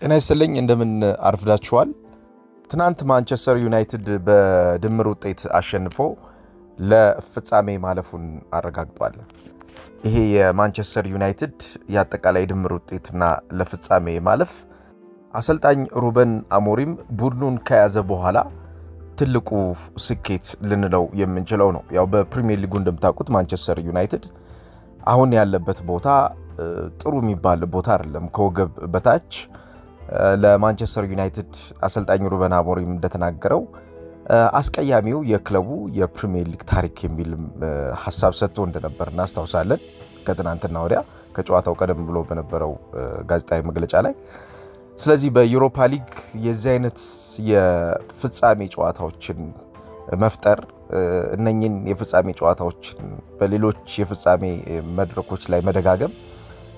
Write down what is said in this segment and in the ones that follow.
ጤና ይስጥልኝ እንደምን አርፍዳችኋል ትናንት ማንቸስተር ዩናይትድ በድምር ውጤት አሸንፎ ለፍጻሜ ማለፉን አረጋግጧል ይሄ የማንቸስተር ዩናይትድ ያጠቃላይ ድምር ውጤትና ለፍጻሜ ማለፍ አሰልጣኝ ሩበን አሞሪም ቡድኑን ከያዘ በኋላ ትልቁ ስኬት ልንለው የምንችለው ነው ያው በፕሪሚየር ሊጉ እንደምታውቁት ማንቸስተር ዩናይትድ አሁን ያለበት ቦታ ጥሩ የሚባል ቦታ አይደለም ከወገብ በታች ለማንቸስተር ዩናይትድ አሰልጣኝ ሩበን አሞሪም እንደተናገረው አስቀያሚው የክለቡ የፕሪሚየር ሊግ ታሪክ የሚል ሐሳብ ሰጥቶ እንደነበር እናስታውሳለን ከትናንትና ወዲያ ከጨዋታው ቀደም ብሎ በነበረው ጋዜጣዊ መግለጫ ላይ ስለዚህ በዩሮፓ ሊግ የዚህ አይነት የፍጻሜ ጨዋታዎችን መፍጠር እነኚህን የፍጻሜ ጨዋታዎችን በሌሎች የፍጻሜ መድረኮች ላይ መደጋገም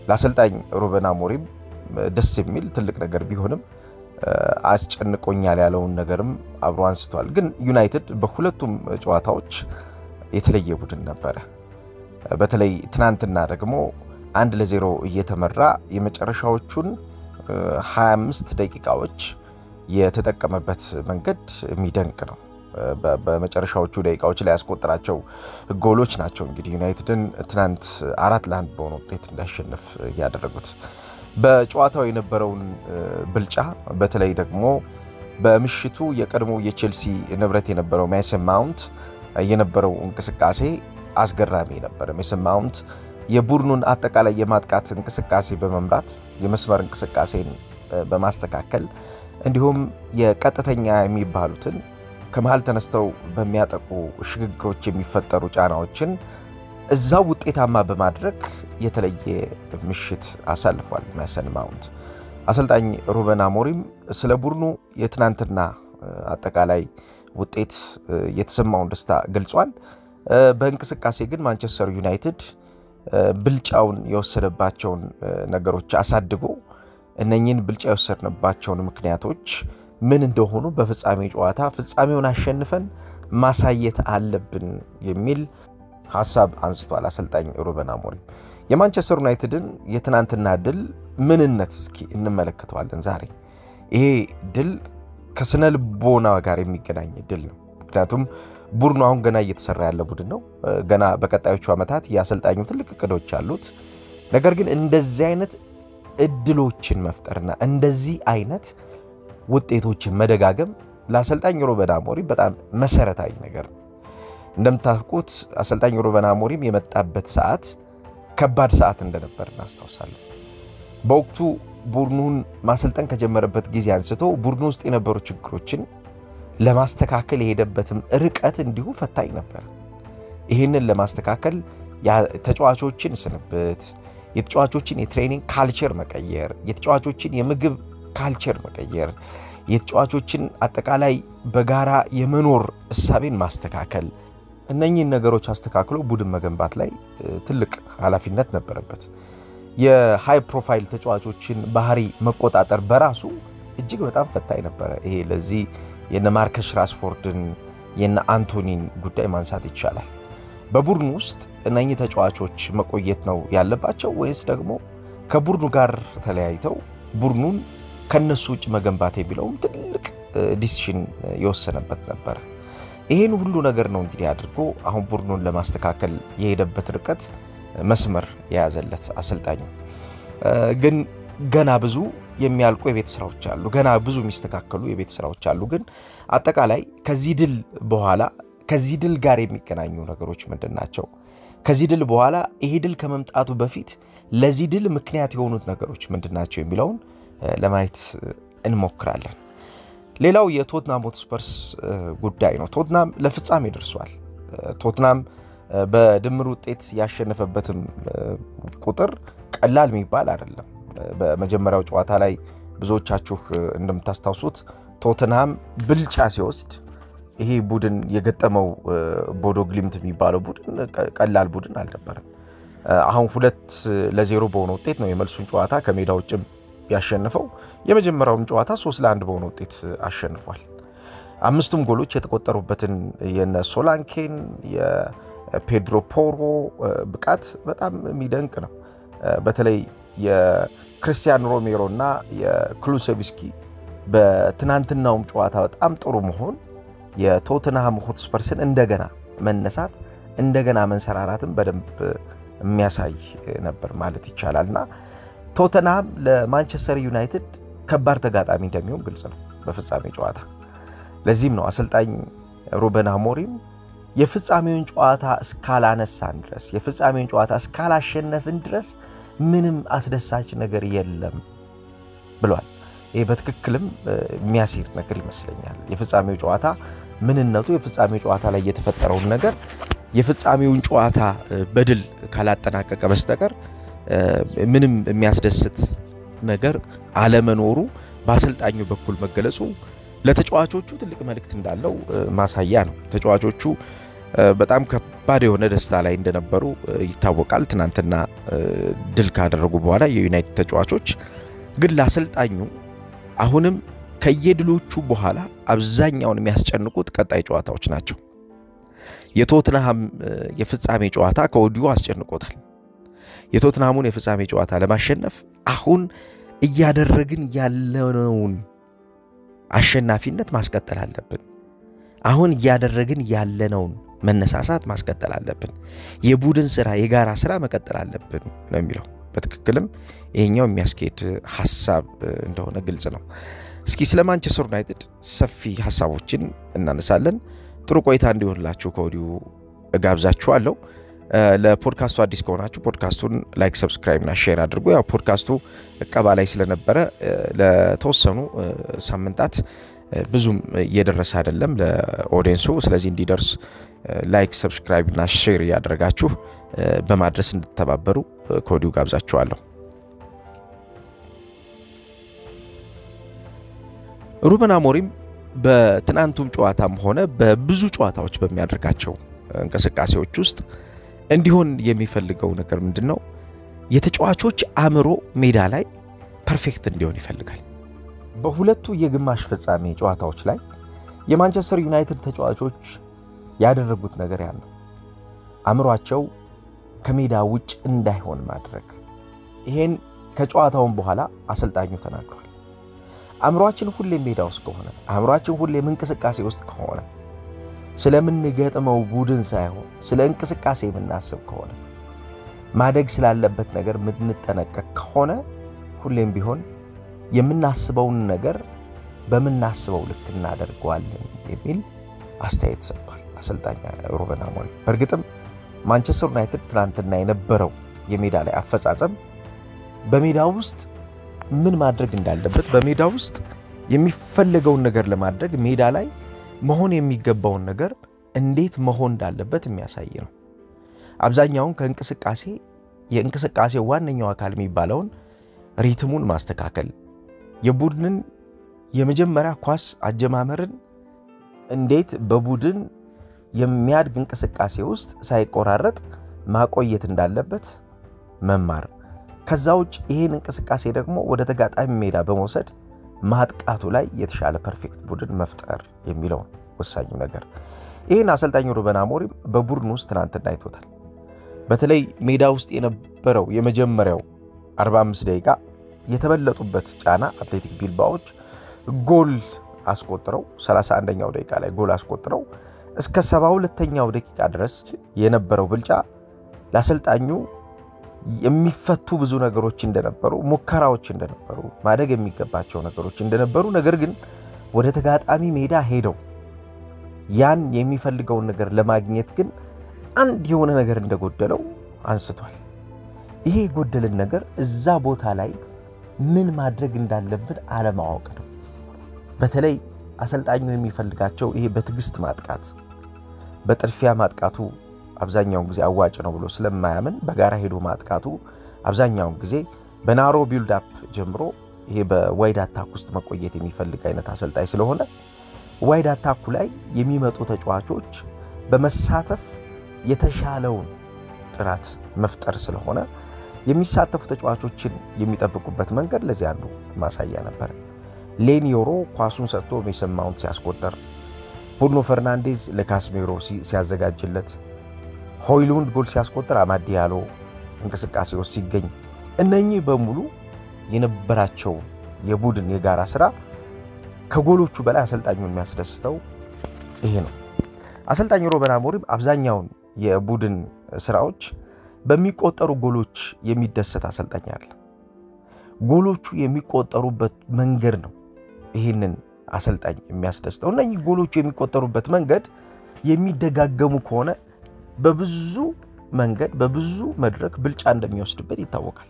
ለአሰልጣኝ ሩበን አሞሪም ደስ የሚል ትልቅ ነገር ቢሆንም አስጨንቆኛል ያለውን ነገርም አብሮ አንስቷል ግን ዩናይትድ በሁለቱም ጨዋታዎች የተለየ ቡድን ነበር በተለይ ትናንትና ደግሞ 1-0 እየተመራ የመጨረሻዎቹን 25 ደቂቃዎች የተጠቀመበት መንገድ የሚደንቅ ነው በመጨረሻዎቹ ደቂቃዎች ላይ ያስቆጠራቸው ጎሎች ናቸው እንግዲህ ዩናይትድን ትናንት 4-1 በሆነ ውጤት እንዲያሸንፍ ያደረጉት በጨዋታው የነበረውን ብልጫ በተለይ ደግሞ በምሽቱ የቀድሞ የቼልሲ ንብረት የነበረው ሜሰን ማውንት የነበረው እንቅስቃሴ አስገራሚ ነበር ሜሰን ማውንት የቡድኑን አጠቃላይ የማጥቃት እንቅስቃሴ በመምራት የመስመር እንቅስቃሴን በማስተካከል እንዲሁም የቀጥተኛ የሚባሉትን ከመሃል ተነስተው በሚያጠቁ ሽግግሮች የሚፈጠሩ ጫናዎችን እዛው ውጤታማ በማድረግ የተለየ ምሽት አሳልፏል ሜሰን ማውንት አሰልጣኝ ሩበን አሞሪም ስለ ቡድኑ የትናንትና አጠቃላይ ውጤት የተሰማውን ደስታ ገልጿል በእንቅስቃሴ ግን ማንቸስተር ዩናይትድ ብልጫውን የወሰደባቸውን ነገሮች አሳድጎ እነኚህን ብልጫ የወሰደባቸውን ምክንያቶች ምን እንደሆኑ በፍጻሜ ጨዋታ ፍጻሜውን አሸንፈን ማሳየት አለብን የሚል ሐሳብ አንስቷል አሰልጣኝ ሩበን አሞሪም የማንቸስተር ዩናይትድን የትናንትና ድል ምንነት እስኪ እንመለከተዋለን ዛሬ ይሄ ድል ከስነ ልቦና ጋር የሚገናኝ ድል ነው ምክንያቱም ቡድኑ አሁን ገና እየተሰራ ያለ ቡድን ነው ገና በቀጣዮቹ አመታት ያሰልጣኙ ትልቅ እቅዶች አሉት ነገር ግን እንደዚህ አይነት እድሎችን መፍጠርና እንደዚህ አይነት ውጤቶችን መደጋገም ለአሰልጣኝ ሩበን አሞሪም በጣም መሰረታዊ ነገር ነው እንደምታውቁት አሰልጣኝ ሩበን አሞሪም የመጣበት ሰዓት ከባድ ሰዓት እንደነበር እናስታውሳለን በወቅቱ ቡድኑን ማሰልጠን ከጀመረበት ጊዜ አንስቶ ቡድኑ ውስጥ የነበሩ ችግሮችን ለማስተካከል የሄደበትም ርቀት እንዲሁ ፈታኝ ነበር ይሄንን ለማስተካከል ተጫዋቾችን ስንብት የተጫዋቾችን የትሬኒንግ ካልቸር መቀየር የተጫዋቾችን የምግብ ካልቸር መቀየር የተጫዋቾችን አጠቃላይ በጋራ የመኖር እሳቤን ማስተካከል እነኚህን ነገሮች አስተካክሎ ቡድን መገንባት ላይ ትልቅ ኃላፊነት ነበረበት የሃይ ፕሮፋይል ተጫዋቾችን ባህሪ መቆጣጠር በራሱ እጅግ በጣም ፈታኝ ነበር ይሄ ለዚህ የነ ማርከስ ራሽፎርድን የነ አንቶኒን ጉዳይ ማንሳት ይቻላል በቡድኑ ውስጥ እነኚህ ተጫዋቾች መቆየት ነው ያለባቸው ወይስ ደግሞ ከቡድኑ ጋር ተለያይተው ቡድኑን ከነሱ ውጭ መገንባት የሚለው ትልቅ ዲሲሽን የወሰነበት ነበር ይሄን ሁሉ ነገር ነው እንግዲህ አድርጎ አሁን ቡድኑን ለማስተካከል የሄደበት ርቀት መስመር ያያዘለት አሰልጣኙ ግን ገና ብዙ የሚያልቁ የቤት ስራዎች አሉ ገና ብዙ የሚስተካከሉ የቤት ስራዎች አሉ ግን አጠቃላይ ከዚህ ድል በኋላ ከዚህ ድል ጋር የሚገናኙ ነገሮች ምንድናቸው ከዚህ ድል በኋላ ይሄ ድል ከመምጣቱ በፊት ለዚህ ድል ምክንያት የሆኑት ነገሮች ምንድናቸው የሚለውን ለማየት እንሞክራለን ሌላው የቶትናም ሆትስፐርስ ጉዳይ ነው ቶትናም ለፍጻሜ ደርሷል ቶትናም በድምር ውጤት ያሸነፈበትም ቁጥር ቀላል የሚባል አይደለም በመጀመሪያው ጨዋታ ላይ ብዙዎቻችሁ እንደምታስታውሱት ቶትናም ብልጫ ሲወስድ ይሄ ቡድን የገጠመው ቦዶ ግሊምት የሚባለው ቡድን ቀላል ቡድን አልነበረም አሁን 2-0 በሆነ ውጤት ነው የመልሱን ጨዋታ ከሜዳው ውጭ ያሸነፈው የመጀመሪያውን ጨዋታ 3-1 በሆነ ውጤት አሸንፏል አምስቱም ጎሎች የተቆጠሩበትን የነ ሶላንኬን የፔድሮ ፖሮ ብቃት በጣም የሚደንቅ ነው በተለይ የክሪስቲያን ሮሜሮና የክሉሴቪስኪ በትናንትናው ጨዋታ በጣም ጥሩ መሆን የቶተንሃም ሆትስፐርስን እንደገና መነሳት እንደገና መንሰራራትን በደንብ የሚያሳይ ነበር ማለት ይቻላልና ቶተንሃም ለማንቸስተር ዩናይትድ ከባድ ተጋጣሚ እንደሚሆን ግልጽ ነው በፍጻሜ ጨዋታ ለዚህም ነው አሰልጣኝ ሩበን አሞሪም የፍጻሜውን ጨዋታ እስካላነሳን ድረስ የፍጻሜውን ጨዋታ እስካላሸነፍን ድረስ ምንም አስደሳች ነገር የለም ብሏል ይሄ በትክክልም የሚያሲር ነገር ይመስለኛል የፍጻሜው ጨዋታ ምንነቱ የፍጻሜው ጨዋታ ላይ የተፈጠረው ነገር የፍጻሜውን ጨዋታ በድል ካላጠናቀቀ በስተቀር ምንም የሚያስደስት ነገር አለመኖሩ በአሰልጣኙ በኩል መገለጹ ለተጫዋቾቹ ትልቅ መልእክት እንዳለው ማሳያ ነው ተጫዋቾቹ በጣም ከባድ የሆነ ደስታ ላይ እንደነበሩ ይታወቃል ትናንትና ድል ካደረጉ በኋላ የዩናይትድ ተጫዋቾች ግን ለአሰልጣኙ አሁንም ከየድሎቹ በኋላ አብዛኛውን የሚያስጨንቁት ቀጣይ ጨዋታዎች ናቸው የቶተንሃም የፍጻሜ ጨዋታ ከወዲሁ አስጨንቆታል የቶተንሃሙን የፍጻሜ ጨዋታ ለማሸነፍ አሁን እያደረግን ያለነውን አሸናፊነት ማስቀጠል አለብን አሁን እያደረግን ያለነውን መነሳሳት ማስቀጠል አለብን የቡድን ስራ የጋራ ስራ መቀጠል አለብን ነው የሚለው በትክክልም ይሄኛው የሚያስኬድ ሐሳብ እንደሆነ ግልጽ ነው እስኪ ስለ ማንቸስተር ዩናይትድ ሰፊ ሐሳቦችን እናነሳለን ጥሩ ቆይታ እንዲሆንላችሁ ከወዲሁ ጋብዛችኋለሁ ለፖድካስቱ አዲስ ከሆናችሁ ፖድካስቱን ላይክ ሰብስክራይብ እና ሼር አድርጉ ያው ፖድካስቱ እቀባላይ ስለነበረ ለተወሰኑ ሳምንታት ብዙም እየደረሰ አይደለም ለኦዲየንሱ ስለዚህ እንዲደርስ ላይክ ሰብስክራይብ እና ሼር ያደርጋችሁ በማድረስ እንድትተባበሩ ከወዲሁ ጋብዛችኋለሁ ሩበን አሞሪም በትናንቱም ጨዋታም ሆነ በብዙ ጨዋታዎች በሚያደርጋቸው እንቅስቃሴዎች ውስጥ እንዲሆን የሚፈልገው ነገር ምንድነው የተጫዋቾች አእምሮ ሜዳ ላይ ፐርፌክት እንዲሆን ይፈልጋል በሁለቱ የግማሽ ፍጻሜ ጨዋታዎች ላይ የማንቸስተር ዩናይትድ ተጫዋቾች ያደረጉት ነገር ያን ነው አእምሮአቸው ከሜዳ ውጭ እንዳይሆን ማድረግ ይሄን ከጨዋታው በኋላ አሰልጣኙ ተናግሯል አእምሮአችን ሁሌ ሜዳ ውስጥ ከሆነ አእምሮአችን ሁሌ እንቅስቃሴ ውስጥ ከሆነ ስለምን ገጠመው ቡድን ሳይሆን ስለ እንቅስቃሴ የምናስብ ከሆነ ማደግ ስላለበት ነገር ምንጠነቀቅ ከሆነ ሁሌም ቢሆን የምናስበውን ነገር በመናስበው ልክ እናደርገዋለን የሚል አስተያየት ሰጥቷል አሰልጣኝ ሩበን አሞሪም በርግጥም ማንቸስተር ዩናይትድ ትናንትና የነበረው የሜዳ ላይ አፈጻጸም በሜዳው ውስጥ ምን ማድረግ እንዳለበት በሜዳው ውስጥ የሚፈልገውን ነገር ለማድረግ ሜዳ ላይ መሆን የሚገባውን ነገር እንዴት መሆን እንዳለበት የሚያሳይ ነው አብዛኛውን ከእንቅስቃሴ የእንቅስቃሴ ዋነኛው አካል የሚባለውን ሪትሙን ማስተካከል የቡድንን የመጀመሪያ ኳስ አጀማመርን እንዴት በቡድን የሚያድግ እንቅስቃሴ ውስጥ ሳይቆራረጥ ማቆየት እንዳለበት መማር ከዛውጭ ይሄን እንቅስቃሴ ደግሞ ወደ ተጋጣሚ ሜዳ በመውሰድ ማጥቃቱ ላይ የተሻለ ፐርፌክት ቡድን መፍጠር የሚለው ወሳኝ ነገር ይሄን አሰልጣኝ ሩበን አሞሪም በቡድን ውስጥ ትናንትና አይቶታል በተለይ ሜዳ ውስጥ የነበረው የመጀመሪያው 45 ደቂቃ የተበለጡበት ጫና አትሌቲክ ቢልባዎች ጎል አስቆጥረው 31ኛው ደቂቃ ላይ ጎል አስቆጥረው እስከ 72ኛው ደቂቃ ድረስ የነበረው ብልጫ ለአሰልጣኙ የሚፈቱ ብዙ ነገሮች እንደነበሩ ሙከራዎች እንደነበሩ ማደግ የሚገባቸው ነገሮች እንደነበሩ ነገር ግን ወደ ተጋጣሚ ሜዳ ሄደው ያን የሚፈልገው ነገር ለማግኘት ግን አንድ የሆነ ነገር እንደጎደለው አንስቷል ይሄ ጎደልን ነገር እዛ ቦታ ላይ ምን ማድረግ እንዳለበት አለማወቅ ነው በተለይ አሰልጣኙ የሚፈልጋቸው ይሄ በትግስት ማጥቃት በጥርፊያ ማጥቃቱ አብዛኛው ጊዜ አዋጭ ነው ብሎ ስለማያምን በጋራ ሄዶ ማጥቃቱ አብዛኛው ጊዜ በናሮ ቢልድ አፕ ጀምሮ ይሄ በዋይድ አታክ ውስጥ መቆየት የሚፈልግ አይነት አሰልጣኝ ስለሆነ ዋይድ አታኩ ላይ የሚመጡ ተጫዋቾች በመሳተፍ የተሻለውን ጥራት መፍጠር ስለሆነ የሚሳተፉ ተጫዋቾችን የሚጠብቁበት መንገድ ለዚህ አንዱ ማሳያ ነበር ሌኒዮሮ ኳሱን ሰጥቶ ሜሰን ማውንት ሲያስቆጥር ቡርኖ ፈርናንዴዝ ለካስሜሮ ሲያዘጋጅለት ሆይሉንድ ጎል ሲያስቆጥር አማድ ዲያሎ እንቅስቃሴው ሲገኝ እነኚህ በሙሉ የነበራቸው የቡድን የጋራ ስራ ከጎሎቹ በላይ አሰልጣኙን የሚያስደስተው ይሄ ነው። አሰልጣኝ ሩበን አሞሪም አብዛኛውን የቡድን ስራዎች በሚቆጠሩ ጎሎች የሚደሰት አሰልጣኝ አለ። ጎሎቹ የሚቆጠሩበት መንገድ ነው ይሄንን አሰልጣኝ የሚያስደስተው። እነኚህ ጎሎቹ የሚቆጠሩበት መንገድ የሚደጋገሙ ከሆነ በብዙ መንገድ በብዙ መድረክ ብልጫ እንደሚወስድበት ይታወቃል።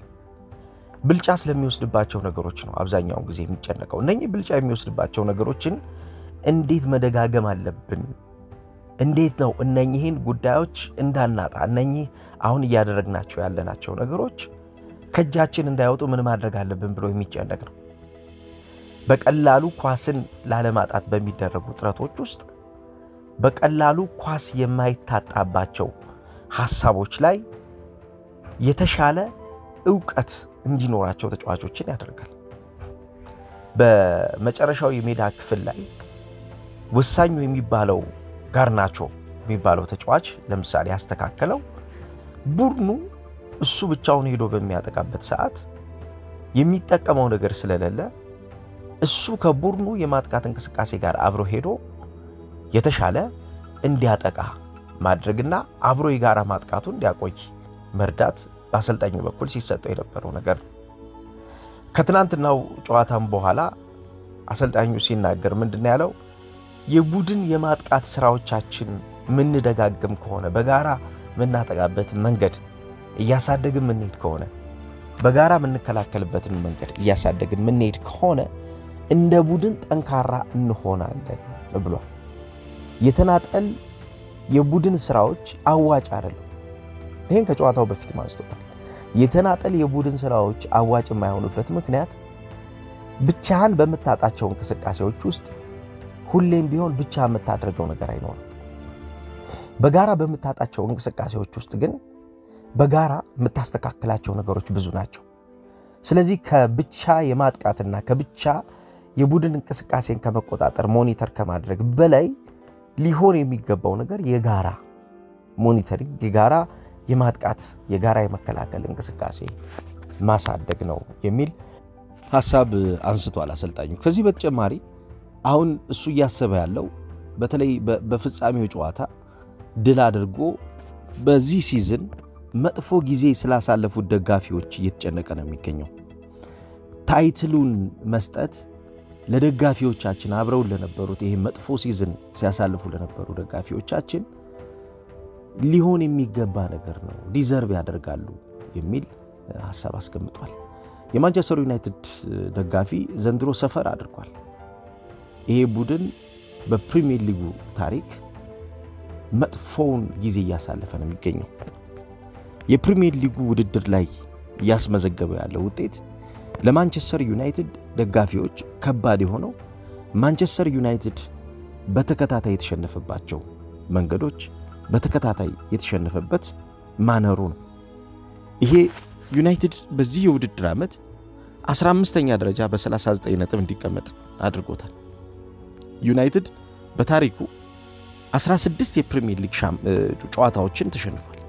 ብልጫ ስለሚወስድባቸው ነገሮች ነው አብዛኛውን ጊዜ የሚጨነቀው። እነኚህ ብልጫ የሚወስድባቸው ነገሮችን እንዴት መደጋገም አለብን፣ እንዴት ነው እነኚህን ጉዳዮች እንዳናጣ፣ እነኚህ አሁን እያደረግናቸው ያለናቸው ነገሮች ከእጃችን እንዳይወጡ ምን ማድረግ አለብን ብሎ የሚጨነቅ ነው። በቀላሉ ኳስን ላለማጣት በሚደረጉ ጥረቶች ውስጥ በቀላሉ ኳስ የማይታጣባቸው ሐሳቦች ላይ የተሻለ ዕውቀት እንዲኖራቸው ተጫዋቾችን ያደርጋል። በመጨረሻው የሜዳ ክፍል ላይ ወሳኙ የሚባለው ጋርናቾ የሚባለው ተጫዋች ለምሳሌ ያስተካከለው ቡድኑ እሱ ብቻውን ሄዶ በሚያጠቃበት ሰዓት የሚጠቀመው ነገር ስለሌለ እሱ ከቡድኑ የማጥቃት እንቅስቃሴ ጋር አብሮ ሄዶ የተሻለ እንዲያጠቃ ማድረግና አብሮ የጋራ ማጥቃቱን እንዲያቆይ መርዳት በአሰልጣኙ በኩል ሲሰጠው የነበረው ነገር። ከትናንትናው ጨዋታም በኋላ አሰልጣኙ ሲናገር ምንድነው ያለው? የቡድን የማጥቃት ስራዎቻችን ምን ደጋግም ከሆነ በጋራ ምናጠቃበት መንገድ እያሳደግን ምንሄድ ከሆነ በጋራ ምንከላከልበትን መንገድ እያሳደግን ምንሄድ ከሆነ እንደ ቡድን ጠንካራ እንሆናለን ብሏል። የተናጠል የቡድን ስራዎች አዋጭ አይደለም። ይሄን ከጨዋታው በፊት ማንስቶታል። የተናጠል የቡድን ስራዎች አዋጭ የማይሆኑበት ምክንያት ብቻህን በመታጣቸው እንቅስቃሴዎች ውስጥ ሁሌም ቢሆን ብቻ የምታደርገው ነገር አይኖርም። በጋራ በመታጣቸው እንቅስቃሴዎች ውስጥ ግን በጋራ የምታስተካክላቸው ነገሮች ብዙ ናቸው። ስለዚህ ከብቻ የማጥቃትና ከብቻ የቡድን እንቅስቃሴን ከመቆጣጠር ሞኒተር ከማድረግ በላይ ሊሆን የሚገባው ነገር የጋራ ሞኒተሪንግ፣ የጋራ የማጥቃት፣ የጋራ የመከላከል እንቅስቃሴ ማሳደግ ነው የሚል ሐሳብ አንስቷል አሰልጣኙ። ከዚህ በተጨማሪ አሁን እሱ እያሰበ ያለው በተለይ በፍጻሜው ጨዋታ ድል አድርጎ በዚህ ሲዝን መጥፎ ጊዜ ስላሳለፉት ደጋፊዎች እየተጨነቀ ነው የሚገኘው። ታይትሉን መስጠት ለደጋፊዎቻችን አብረው ለነበሩት ይሄ መጥፎ ሲዝን ሲያሳልፉ ለነበሩ ደጋፊዎቻችን ሊሆን የሚገባ ነገር ነው፣ ዲዘርቭ ያደርጋሉ የሚል ሐሳብ አስቀምጧል። የማንቸስተር ዩናይትድ ደጋፊ ዘንድሮ ሰፈር አድርጓል። ይሄ ቡድን በፕሪሚየር ሊጉ ታሪክ መጥፎውን ጊዜ እያሳለፈ ነው የሚገኘው። የፕሪሚየር ሊጉ ውድድር ላይ ያስመዘገበው ያለው ውጤት ለማንቸስተር ዩናይትድ ደጋፊዎች ከባድ የሆነው ማንቸስተር ዩናይትድ በተከታታይ የተሸነፈባቸው መንገዶች፣ በተከታታይ የተሸነፈበት ማነሩ ነው። ይሄ ዩናይትድ በዚህ የውድድር ዓመት 15ኛ ደረጃ በ39 ነጥብ እንዲቀመጥ አድርጎታል። ዩናይትድ በታሪኩ 16 የፕሪሚየር ሊግ ጨዋታዎችን ተሸንፏል።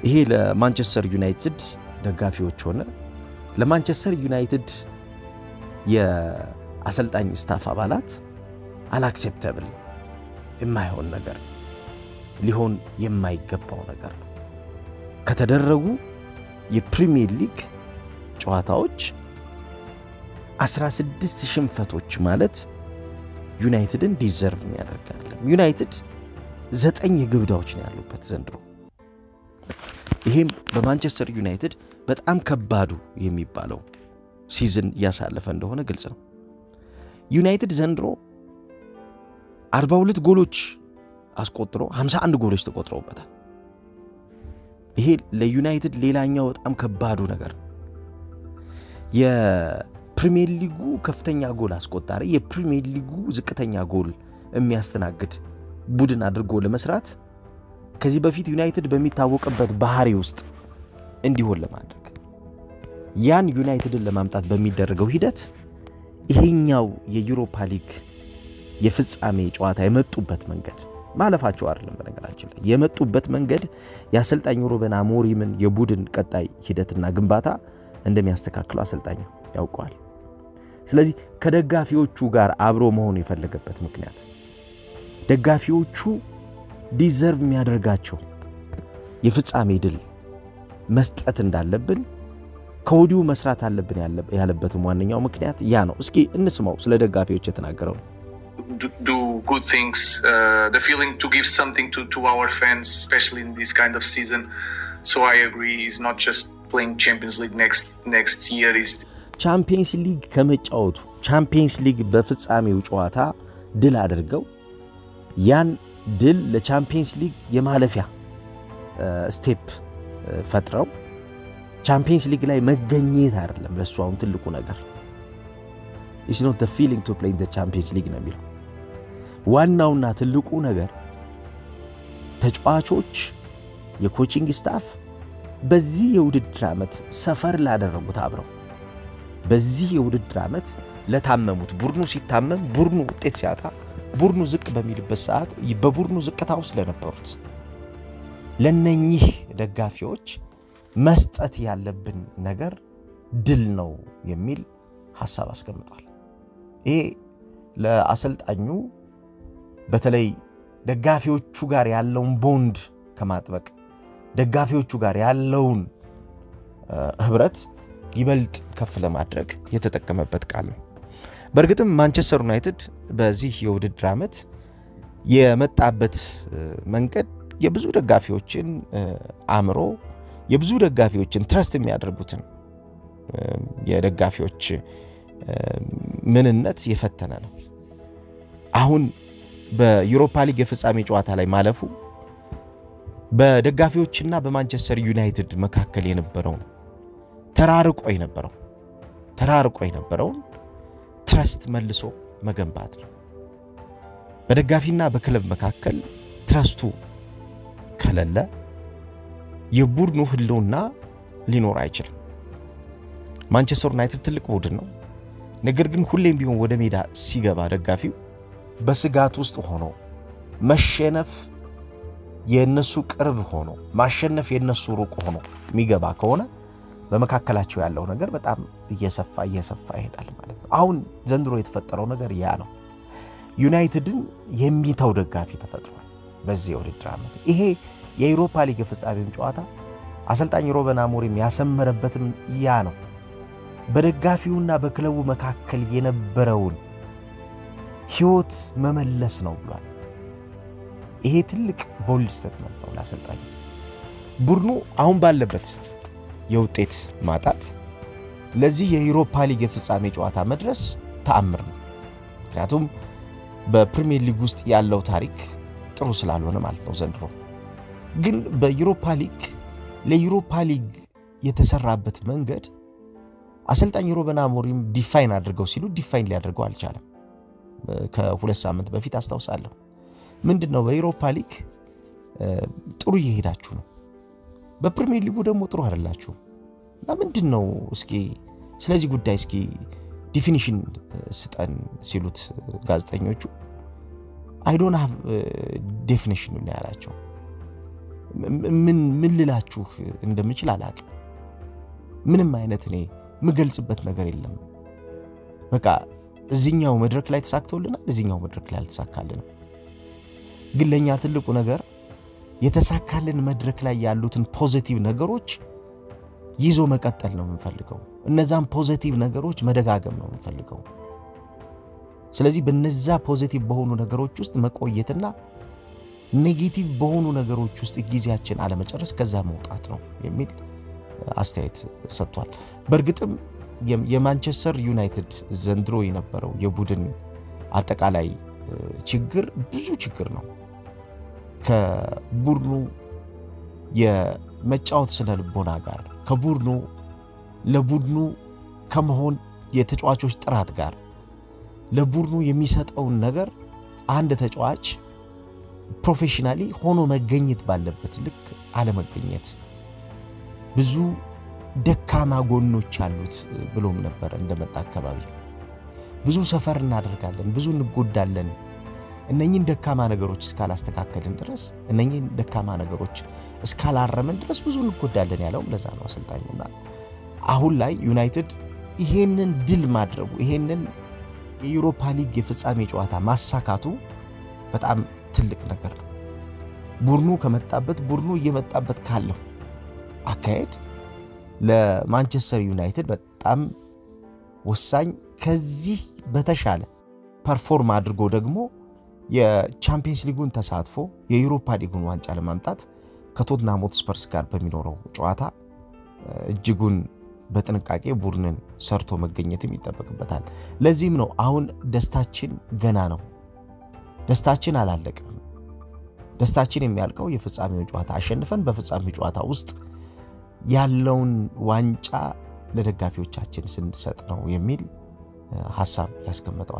ይሄ ለማንቸስተር ዩናይትድ ደጋፊዎች ሆነ ለማንቸስተር ዩናይትድ የአሰልጣኝ ስታፍ አባላት አልአክሴፕተብል የማይሆን ነገር ሊሆን የማይገባው ነገር ነው። ከተደረጉ የፕሪሚየር ሊግ ጨዋታዎች 16 ሽንፈቶች ማለት ዩናይትድን ዲዘርቭ ያደርጋል። ዩናይትድ 9 የግብዳዎች ነው ያሉበት ዘንድሮ። ይሄም በማንቸስተር ዩናይትድ በጣም ከባዱ የሚባለው ሲዝን ያሳለፈ እንደሆነ ግልጽ ነው። ዩናይትድ ዘንድሮ 42 ጎሎች አስቆጥሮ 51 ጎሎች ተቆጥረውበታል። ይሄ ለዩናይትድ ሌላኛው በጣም ከባዱ ነገር ነው። የፕሪሚየር ሊጉ ከፍተኛ ጎል አስቆጣሪ የፕሪሚየር ሊጉ ዝቅተኛ ጎል የሚያስተናግድ ቡድን አድርጎ ለመስራት ከዚህ በፊት ዩናይትድ በሚታወቅበት ባህሪ ውስጥ እንዲሆን ለማድረግ ያን ዩናይትድን ለማምጣት በሚደረገው ሂደት ይሄኛው የዩሮፓ ሊግ የፍጻሜ ጨዋታ የመጡበት መንገድ ማለፋቸው አይደለም። በነገራችን ላይ የመጡበት መንገድ ያሰልጣኝ ሩበን አሞሪምን የቡድን ቀጣይ ሂደትና ግንባታ እንደሚያስተካክሉ አሰልጣኙ ያውቀዋል ስለዚህ ከደጋፊዎቹ ጋር አብሮ መሆን የፈለገበት ምክንያት ደጋፊዎቹ ዲዘርቭ የሚያደርጋቸው የፍጻሜ ድል መስጠት እንዳለብን ከወዲሁ መስራት አለብን ያለበት ዋነኛው ምክንያት ያ ነው እስኪ እንስማው ስለ ደጋፊዎች የተናገረው do good things the feeling to give something to our fans especially in this kind of season so I agree is not just playing Champions League next year is Champions League ከመጫወቱ Champions League በፍጻሜው ጨዋታ ድል አድርገው ያን ድል ለቻምፒየንስ ሊግ የማለፊያ ስቴፕ ፈጥረው ቻምፒየንስ ሊግ ላይ መገኘት አይደለም ለሱ አሁን ትልቁ ነገር it's not the feeling to play in the Champions League ነው የሚለው ዋናውና ትልቁ ነገር ተጫዋቾች የኮቺንግ ስታፍ በዚህ የውድድር ዓመት ሰፈር ላደረጉት አብረው በዚህ የውድድር ዓመት ለታመሙት ቡድኑ ሲታመም ቡድኑ ውጤት ሲያጣ ቡድኑ ዝቅ በሚልበት ሰዓት በቡድኑ ዝቅታ ውስጥ ለነበሩት ለነኚህ ደጋፊዎች መስጠት ያለብን ነገር ድል ነው የሚል ሐሳብ አስቀምጧል ይሄ ለአሰልጣኙ በተለይ ደጋፊዎቹ ጋር ያለውን ቦንድ ከማጥበቅ ደጋፊዎቹ ጋር ያለውን ህብረት ይበልጥ ከፍ ለማድረግ የተጠቀመበት ቃል ነው በርግጥም ማንቸስተር ዩናይትድ በዚህ የውድድር ዓመት የመጣበት መንገድ የብዙ ደጋፊዎችን አምሮ የብዙ ደጋፊዎችን ትረስት የሚያደርጉትን የደጋፊዎች ምንነት የፈተነ ነው አሁን በዩሮፓ ሊግ የፍጻሜ ጨዋታ ላይ ማለፉ በደጋፊዎችና በማንቸስተር ዩናይትድ መካከል የነበረው ተራርቆ የነበረው ትረስት መልሶ መገንባት ነው በደጋፊና በክለብ መካከል ትረስቱ ከለለ የቡድኑ ህልውና ሊኖር አይችልም ማንቸስተር ዩናይትድ ትልቅ ቡድን ነው ነገር ግን ሁሌም ቢሆን ወደ ሜዳ ሲገባ ደጋፊው በስጋት ውስጥ ሆኖ መሸነፍ የነሱ ቅርብ ሆኖ ማሸነፍ የነሱ ሩቅ ሆኖ የሚገባ ከሆነ በመካከላቸው ያለው ነገር በጣም እየሰፋ ይሄዳል ማለት ነው አሁን ዘንድሮ የተፈጠረው ነገር ያ ነው ዩናይትድን የሚተው ደጋፊ ተፈጥሯል በዚህ የውድድር ዓመት ይሄ የዩሮፓ ሊግ ፍጻሜም ጨዋታ አሰልጣኝ ሩበን አሞሪም ያሰመረበትም ያ ነው በደጋፊውና በክለቡ መካከል የነበረውን ህይወት መመለስ ነው ብሏል ይሄ ትልቅ ቦልድ ስቴትመንት ነው ለአሰልጣኙ ቡድኑ አሁን ባለበት የውጤት ማጣት ለዚህ የዩሮፓ ሊግ ፍጻሜ ጨዋታ መድረስ ተአምር ነው ምክንያቱም በፕሪሚየር ሊግ ውስጥ ያለው ታሪክ ጥሩ ስላልሆነ ማለት ነው ዘንድሮ ግን በዩሮፓ ሊግ ለዩሮፓ ሊግ የተሰራበት መንገድ አሰልጣኝ ሩበን አሞሪም ዲፋይን አድርገው ሲሉ ዲፋይን ሊያደርገው አልቻለም ከሁለት ሳምንት በፊት አስተዋውሳለሁ ምንድነው በዩሮፓ ሊግ ጥሩ እየሄዳችሁ ነው በፕሪሚየር ሊጉ ደግሞ ጥሩ አይደላችሁ እና ምንድነው እስኪ ስለዚህ ጉዳይ እስኪ ዲፊኒሽን ስጠን ሲሉት ጋዜጠኞቹ I don't have definition ነው ያላቸው ምን ልላችሁ እንደምችል አላውቅም ምንም አይነት እኔ ምገልጽበት ነገር የለም በቃ እዚህኛው መድረክ ላይ ተሳክቶልናል እዚህኛው መድረክ ላይ አልተሳካልንም ግን ለኛ ትልቁ ነገር የተሳካልን መድረክ ላይ ያሉትን ፖዚቲቭ ነገሮች ይዞ መቀጠል ነው የምንፈልገው እነዛን ፖዚቲቭ ነገሮች መደጋገም ነው የምንፈልገው ስለዚህ በነዛ ፖዚቲቭ በሆኑ ነገሮች ውስጥ መቆየትና ኔጌቲቭ በሆኑ ነገሮች ውስጥ ጊዜያችን አለመጨረስ ከዛ መውጣት ነው የሚል አስተያየት ሰጥቷል በርግጥም የማንቸስተር ዩናይትድ ዘንድሮ የነበረው የቡድን አጠቃላይ ችግር ብዙ ችግር ነው ከቡድኑ የመጫወት ስነልቦና ጋር ከቡድኑ ለቡድኑ ከመሆን የተጫዋቾች ጥራት ጋር ለቡድኑ የሚሰጠው ነገር አንድ ተጫዋች ፕሮፌሽናሊ ሆኖ መገኘት ባለበት ልክ አለመገኘት ብዙ ደካማ ጎኖች አሉት ብሎም ነበር እንደመጣ አካባቢ ብዙ ሰፈር እናደርጋለን ብዙ እንጎዳለን እነኚህን ደካማ ነገሮች እስካላስተካከልን ድረስ እነኚህን ደካማ ነገሮች እስካላረመን ድረስ ብዙ እንጎዳለን ያለው ለዛ ነው አሰልጣኙና አሁን ላይ ዩናይትድ ይሄንን ድል ማድረጉ ይሄንን የዩሮፓ ሊግ የፍጻሜ ጨዋታ ማሳካቱ በጣም ትልቅ ነገር ነው። ቡድኑ እየመጣበት ካለው አካሄድ ለማንቸስተር ዩናይትድ በጣም ወሳኝ ከዚህ በተሻለ ፐርፎርም አድርጎ ደግሞ የቻምፒየንስ ሊጉን ተሳትፎ የዩሮፓ ሊጉን ዋንጫ ለማምጣት ከቶትናም ሆትስፐርስ ጋር በሚኖረው ጨዋታ እጅጉን በጥንቃቄ ቡድንን ሰርቶ መገኘትም ይጠበቅበታል። ለዚህም ነው አሁን ደስታችን ገና ነው። ደስታችን አላለቀም። ደስታችን የሚያልቀው የፍጻሜውን ጨዋታ አሸንፈን በፍጻሜው ጨዋታ ውስጥ ያለውን ዋንጫ ለደጋፊዎቻችን ስንሰጥ ነው የሚል ሐሳብ ያስቀመጠው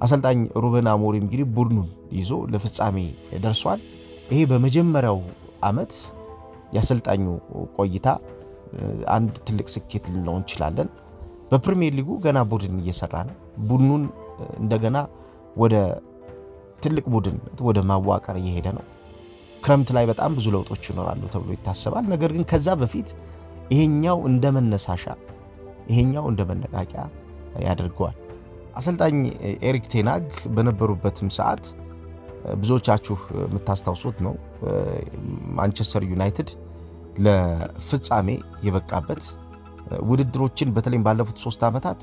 አሰልጣኝ ሩበን አሞሪም እንግዲህ ቡድኑን ይዞ ለፍጻሜ ደርሷል። ይሄ በመጀመሪያው ዓመት ያሰልጣኙ ቆይታ አንድ ትልቅ ስኬት ልንለው እንችላለን። በፕሪሚየር ሊጉ ገና ቡድን እየሰራ ነው። ቡድኑን እንደገና ወደ ትልቅ ቡድን ወደ ማዋቀር እየሄደ ነው። ክረምት ላይ በጣም ብዙ ለውጦች ይኖራሉ ተብሎ ይታሰባል። ነገር ግን ከዛ በፊት ይሄኛው እንደመነሳሻ ይሄኛው እንደመነቃቂያ ያደርገዋል። አሰልጣኝ ኤሪክ ቴናግ በነበሩበትም ሰዓት ብዙዎቻችሁ የምታስታውሱት ነው ማንቸስተር ዩናይትድ ለፍጻሜ የበቃበት ውድድሮችን በተለይም ባለፉት 3 ዓመታት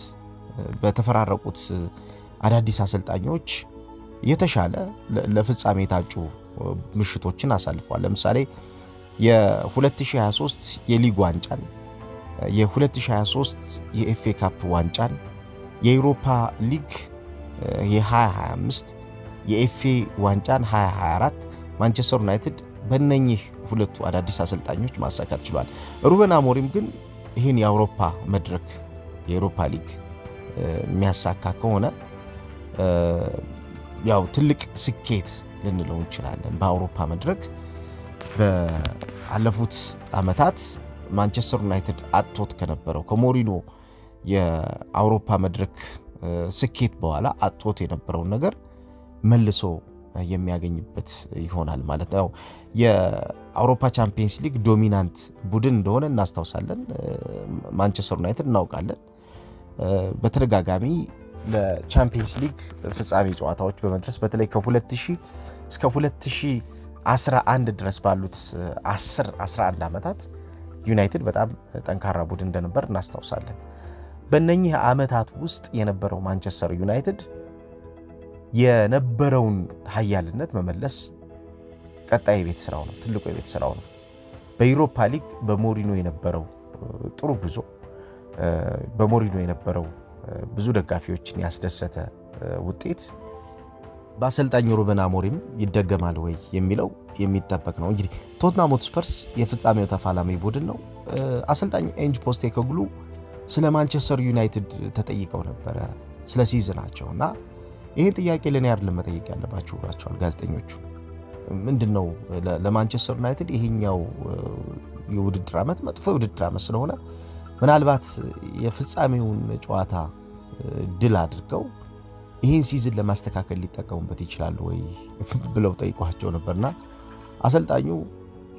በተፈራረቁት አዳዲስ አሰልጣኞች የተሻለ ለፍጻሜ ታጩ ምሽቶችን አሳልፈዋል። ለምሳሌ የ2023 የሊግ ዋንጫን፣ የ2023 የኤፍኤ ካፕ ዋንጫን፣ የዩሮፓ ሊግ የ2025 የኤፍኤ ዋንጫን 2024 ማንቸስተር ዩናይትድ በእነኚህ ሁለቱ አዳዲስ አሰልጣኞች ማሳካት ችሏል። ሩበን አሞሪም ግን ይሄን የአውሮፓ መድረክ የዩሮፓ ሊግ የሚያሳካ ከሆነ ያው ትልቅ ስኬት ልንለው እንችላለን። በአውሮፓ መድረክ በአለፉት ዓመታት ማንቸስተር ዩናይትድ አጥቶት ከነበረው ከሞሪኖ የአውሮፓ መድረክ ስኬት በኋላ አጥቶት የነበረውን ነገር መልሶ የሚያገኝበት ይሆናል ማለት ነው። የአውሮፓ ቻምፒየንስ ሊግ ዶሚናንት ቡድን እንደሆነ እናስታውሳለን። ማንቸስተር ዩናይትድ እናውቃለን። በተደጋጋሚ ለቻምፒየንስ ሊግ ፍጻሜ ጨዋታዎች በመድረስ በተለይ ከ2000 እስከ 2011 ድረስ ባሉት 11 ዓመታት ዩናይትድ በጣም ጠንካራ ቡድን እንደነበር እናስታውሳለን። በእነኚህ ዓመታት ውስጥ የነበረው ማንቸስተር ዩናይትድ የነበረውን ኃያልነት መመለስ ቀጣይ የቤት ስራው ነው፣ ትልቁ የቤት ስራው ነው። በዩሮፓ ሊግ በሞሪኖ የነበረው ጥሩ ጉዞ፣ በሞሪኖ የነበረው ብዙ ደጋፊዎችን ያስደሰተ ውጤት በአሰልጣኝ ሩበን አሞሪም ይደገማል ወይ የሚለው የሚጠበቅ ነው። እንግዲህ ቶትናም ሆትስፐርስ የፍጻሜው ተፋላሚ ቡድን ነው። አሰልጣኝ ኤንጅ ፖስቴኮግሉ ስለ ማንቸስተር ዩናይትድ ተጠይቀው ነበር ስለ ሲዝናቸውና ይሄን ጥያቄ ለኔ አይደለም መጠየቅ ያለባችሁ ብሏቸዋል ጋዜጠኞቹ። ምንድነው ለማንቸስተር ዩናይትድ ይሄኛው የውድድር ዓመት መጥፎ የውድድር ዓመት ስለሆነ ምናልባት የፍጻሜውን ጨዋታ ድል አድርገው ይሄን ሲዝን ለማስተካከል ሊጠቀሙበት ይችላሉ ወይ ብለው ጠይቋቸው ነበርና አሰልጣኙ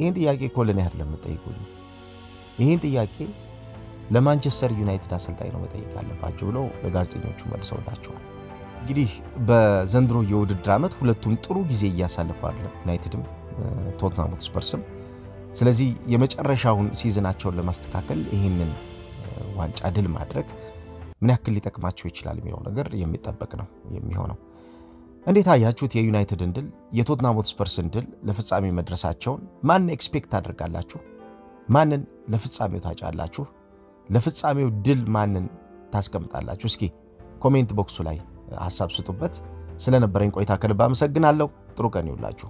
ይሄን ጥያቄ እኮ ለኔ አይደለም መጠየቁኝ፣ ይሄን ጥያቄ ለማንቸስተር ዩናይትድ አሰልጣኝ ነው መጠየቅ ያለባችሁ ብለው ለጋዜጠኞቹ መልሰውላቸዋል። እንግዲህ በዘንድሮ የውድድር ዓመት ሁለቱም ጥሩ ጊዜ እያሳለፉ አይደለም፣ ዩናይትድም ቶትናም ሆትስፐርስም። ስለዚህ የመጨረሻውን ሲዝናቸውን ለማስተካከል ይሄንን ዋንጫ ድል ማድረግ ምን ያክል ሊጠቅማቸው ይችላል የሚለው ነገር የሚጠበቅ ነው የሚሆነው። እንዴት አያችሁት የዩናይትድን ድል፣ የቶትናም ሆትስፐርስን ድል፣ ለፍጻሜ መድረሳቸውን? ማን ኤክስፔክት አድርጋላችሁ? ማንን ለፍጻሜው ታጫላችሁ? ለፍጻሜው ድል ማንን ታስቀምጣላችሁ? እስኪ ኮሜንት ቦክሱ ላይ ሐሳብ ስጡበት። ስለነበረኝ ቆይታ ከልብ አመሰግናለሁ። ጥሩ ቀን ይሁንላችሁ።